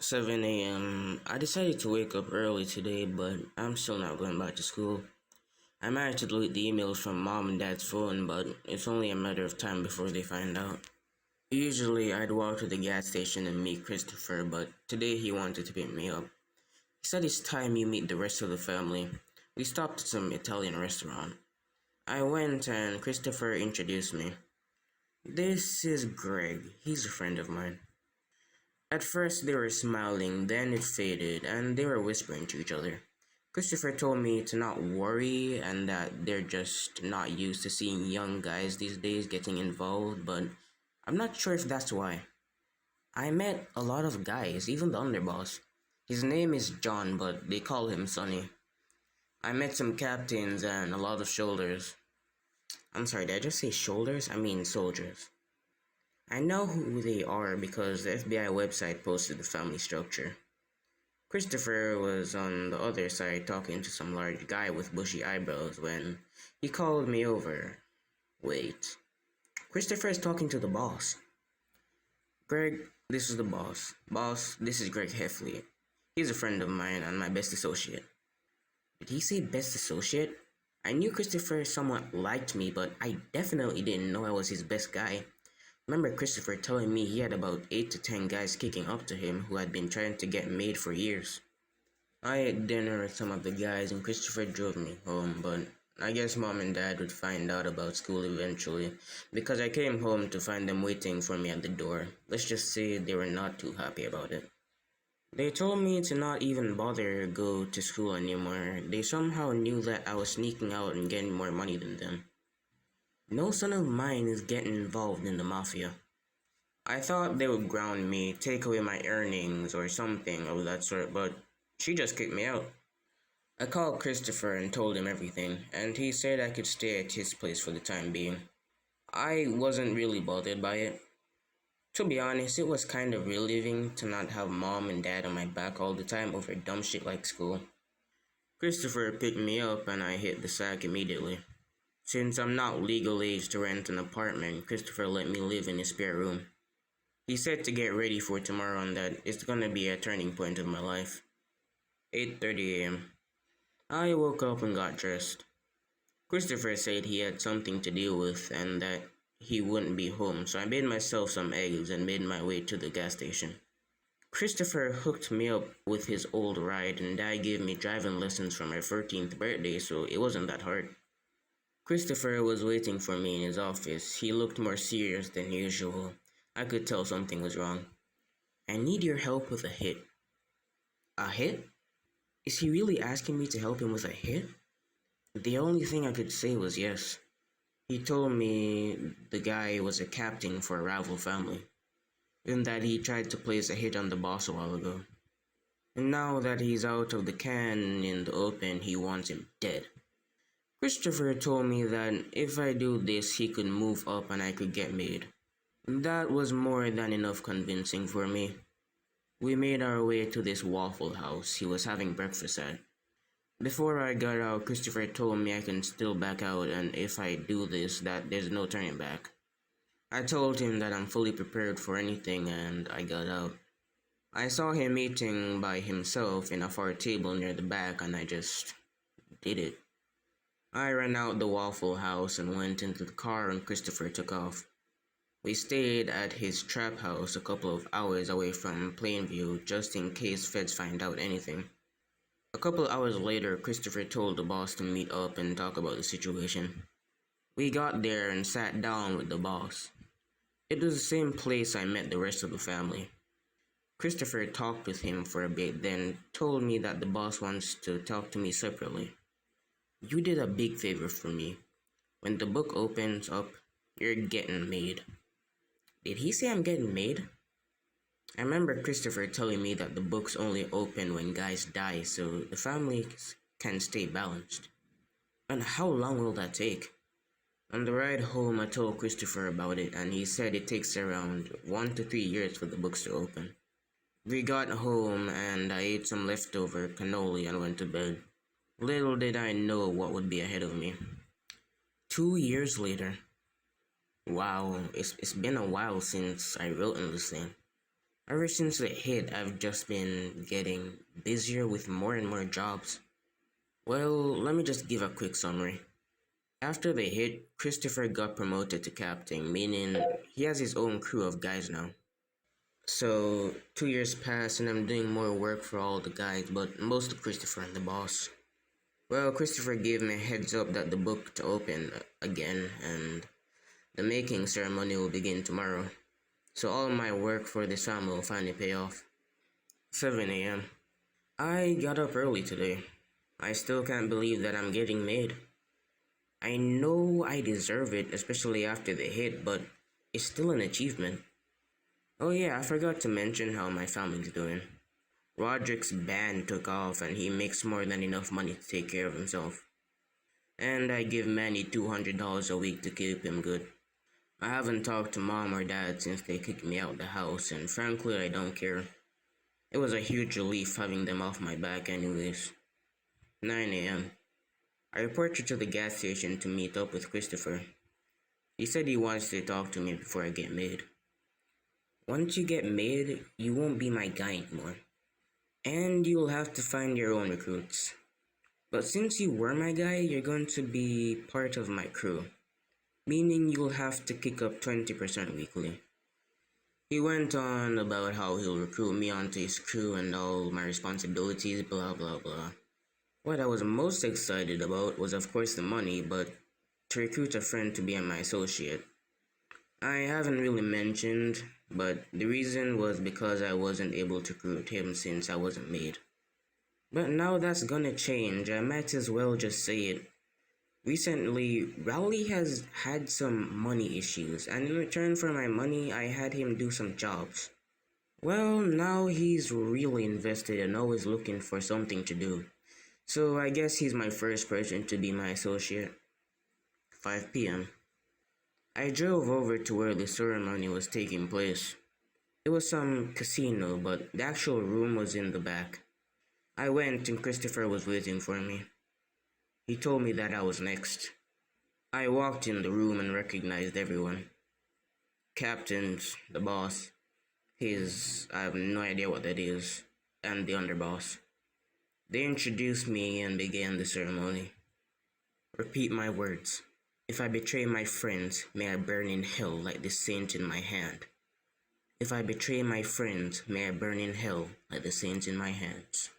7 a.m. I decided to wake up early today, but I'm still not going back to school. I managed to delete the emails from mom and dad's phone, but it's only a matter of time before they find out. Usually, I'd walk to the gas station and meet Christopher, but today he wanted to pick me up. He said it's time you meet the rest of the family. We stopped at some Italian restaurant. I went and Christopher introduced me. This is Greg. He's a friend of mine. At first they were smiling, then it faded, and they were whispering to each other. Christopher told me to not worry and that they're just not used to seeing young guys these days getting involved, but I'm not sure if that's why. I met a lot of guys, even the underboss. His name is John, but they call him Sonny. I met some captains and a lot of shoulders. I'm sorry, did I just say shoulders? I mean soldiers. I know who they are because the FBI website posted the family structure. Christopher was on the other side talking to some large guy with bushy eyebrows when he called me over. Wait. Christopher is talking to the boss. Greg, this is the boss. Boss, this is Greg Heffley. He's a friend of mine and my best associate. Did he say best associate? I knew Christopher somewhat liked me, but I definitely didn't know I was his best guy. Remember Christopher telling me he had about 8 to 10 guys kicking up to him who had been trying to get made for years. I ate dinner with some of the guys and Christopher drove me home, but I guess mom and dad would find out about school eventually, because I came home to find them waiting for me at the door. Let's just say they were not too happy about it. They told me to not even bother go to school anymore. They somehow knew that I was sneaking out and getting more money than them. No son of mine is getting involved in the Mafia. I thought they would ground me, take away my earnings, or something of that sort, but she just kicked me out. I called Christopher and told him everything, and he said I could stay at his place for the time being. I wasn't really bothered by it. To be honest, it was kind of relieving to not have mom and dad on my back all the time over dumb shit like school. Christopher picked me up and I hit the sack immediately. Since I'm not legal age to rent an apartment, Christopher let me live in his spare room. He said to get ready for tomorrow and that it's gonna be a turning point of my life. 8:30 a.m. I woke up and got dressed. Christopher said he had something to deal with and that he wouldn't be home, so I made myself some eggs and made my way to the gas station. Christopher hooked me up with his old ride and Dad gave me driving lessons for my 13th birthday, so it wasn't that hard. Christopher was waiting for me in his office. He looked more serious than usual. I could tell something was wrong. I need your help with a hit. A hit? Is he really asking me to help him with a hit? The only thing I could say was yes. He told me the guy was a captain for a rival family, and that he tried to place a hit on the boss a while ago. And now that he's out of the can in the open, he wants him dead. Christopher told me that if I do this, he could move up and I could get made. That was more than enough convincing for me. We made our way to this Waffle House he was having breakfast at. Before I got out, Christopher told me I can still back out and if I do this, that there's no turning back. I told him that I'm fully prepared for anything and I got out. I saw him eating by himself in a far table near the back and I just did it. I ran out the Waffle House and went into the car and Christopher took off. We stayed at his trap house a couple of hours away from Plainview just in case feds find out anything. A couple hours later, Christopher told the boss to meet up and talk about the situation. We got there and sat down with the boss. It was the same place I met the rest of the family. Christopher talked with him for a bit, then told me that the boss wants to talk to me separately. You did a big favor for me. When the book opens up, you're getting made. Did he say I'm getting made? I remember Christopher telling me that the books only open when guys die so the families can stay balanced. And how long will that take? On the ride home, I told Christopher about it and he said it takes around 1 to 3 years for the books to open. We got home and I ate some leftover cannoli and went to bed. Little did I know what would be ahead of me. 2 years later. Wow, it's been a while since I wrote in this thing. Ever since it hit, I've just been getting busier with more and more jobs. Well, let me just give a quick summary. After the hit, Christopher got promoted to captain, meaning he has his own crew of guys now. So, 2 years passed and I'm doing more work for all the guys, but mostly Christopher and the boss. Well, Christopher gave me a heads up that the book to open again and the making ceremony will begin tomorrow. So all my work for this family will finally pay off. 7 a.m. I got up early today. I still can't believe that I'm getting made. I know I deserve it, especially after the hit, but it's still an achievement. Oh yeah, I forgot to mention how my family's doing. Roderick's band took off and he makes more than enough money to take care of himself. And I give Manny $200 a week to keep him good. I haven't talked to mom or dad since they kicked me out the house, and frankly, I don't care. It was a huge relief having them off my back anyways. 9 a.m. I reported to the gas station to meet up with Christopher. He said he wants to talk to me before I get made. Once you get made, you won't be my guy anymore. And you'll have to find your own recruits. But since you were my guy, you're going to be part of my crew. Meaning you'll have to kick up 20% weekly. He went on about how he'll recruit me onto his crew and all my responsibilities, blah blah blah. What I was most excited about was of course the money, but to recruit a friend to be my associate. I haven't really mentioned, but the reason was because I wasn't able to recruit him since I wasn't made. But now that's gonna change, I might as well just say it. Recently, Rowley has had some money issues, and in return for my money, I had him do some jobs. Well, now he's really invested and always looking for something to do. So I guess he's my first person to be my associate. 5 p.m. I drove over to where the ceremony was taking place. It was some casino, but the actual room was in the back. I went and Christopher was waiting for me. He told me that I was next. I walked in the room and recognized everyone. Captains, the boss, I have no idea what that is, and the underboss. They introduced me and began the ceremony. Repeat my words. If I betray my friends, may I burn in hell like the saint in my hand. If I betray my friends, may I burn in hell like the saint in my hands.